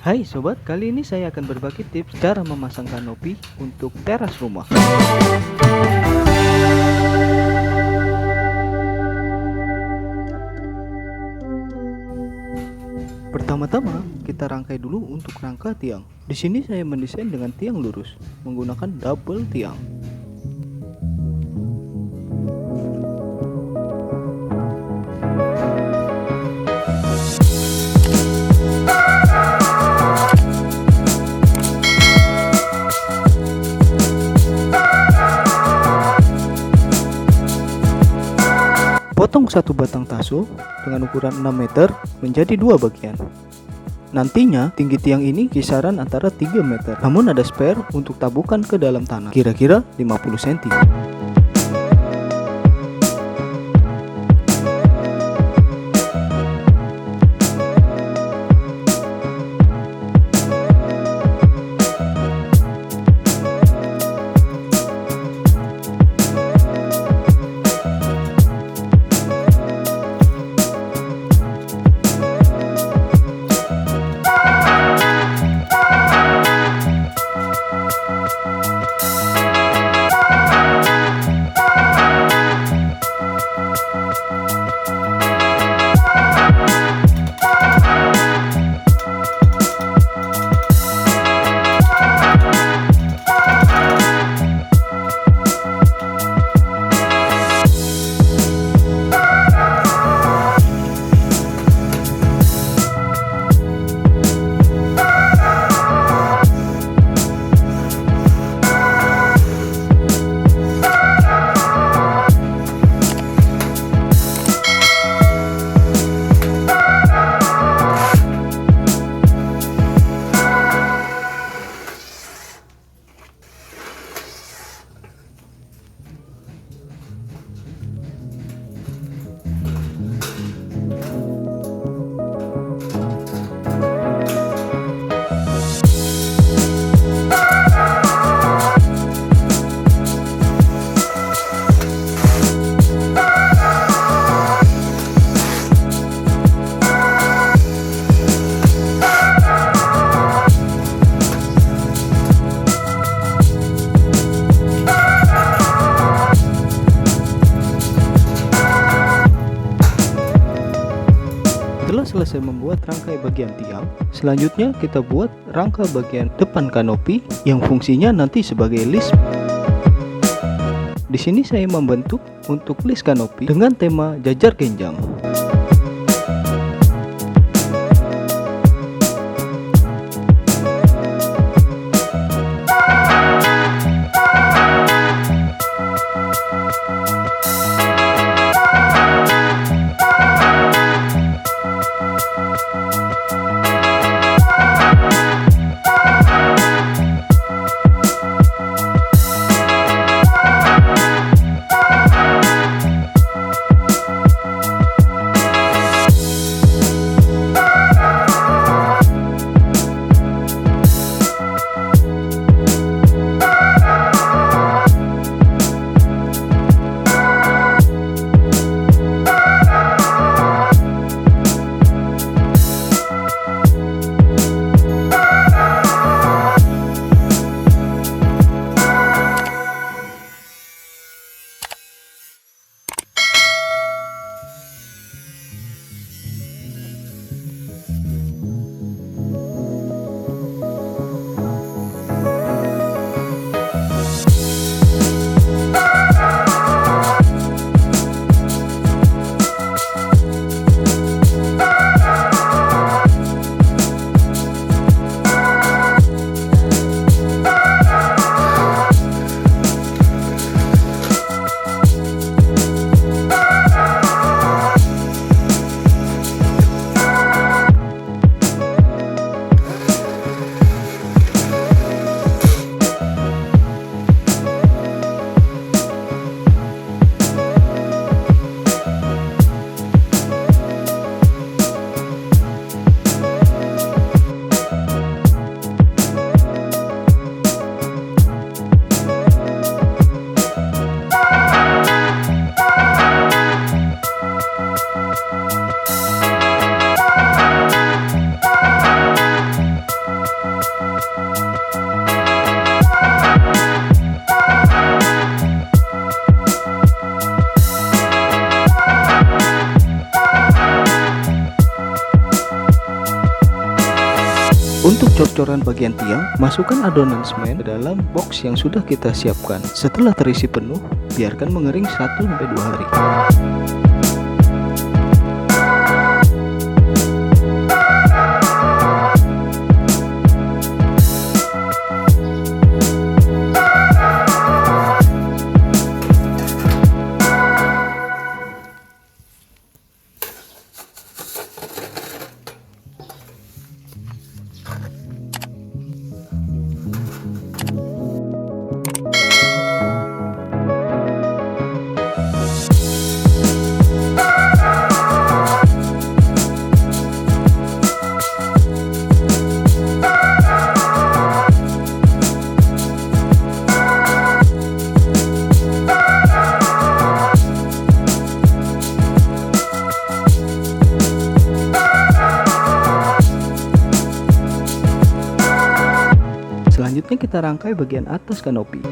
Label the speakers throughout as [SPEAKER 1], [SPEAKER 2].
[SPEAKER 1] Hai sobat, kali ini saya akan berbagi tips cara memasang kanopi untuk teras rumah. Pertama-tama, kita rangkai dulu untuk rangka tiang. Di sini saya mendesain dengan tiang lurus, menggunakan double tiang. Potong satu batang taso dengan ukuran 6 meter menjadi dua bagian. Nantinya tinggi tiang ini kisaran antara 3 meter. Namun ada spare untuk tabukan ke dalam tanah, kira-kira 50 cm. Setelah selesai membuat rangkai bagian tiang, selanjutnya kita buat rangka bagian depan kanopi yang fungsinya nanti sebagai list. Di sini saya membentuk untuk list kanopi dengan tema jajar genjang. cor-coran bagian tiang, masukkan adonan semen ke dalam box yang sudah kita siapkan. Setelah terisi penuh, biarkan mengering 1-2 hari. Selanjutnya kita rangkai bagian atas kanopi.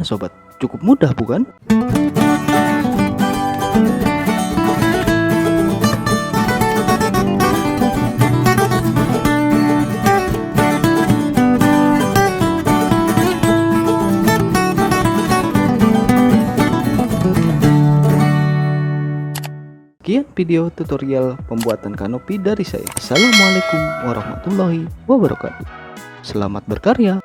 [SPEAKER 1] Gimana sobat? Cukup mudah bukan? Sekian video tutorial pembuatan kanopi dari saya. Assalamualaikum warahmatullahi wabarakatuh. Selamat berkarya.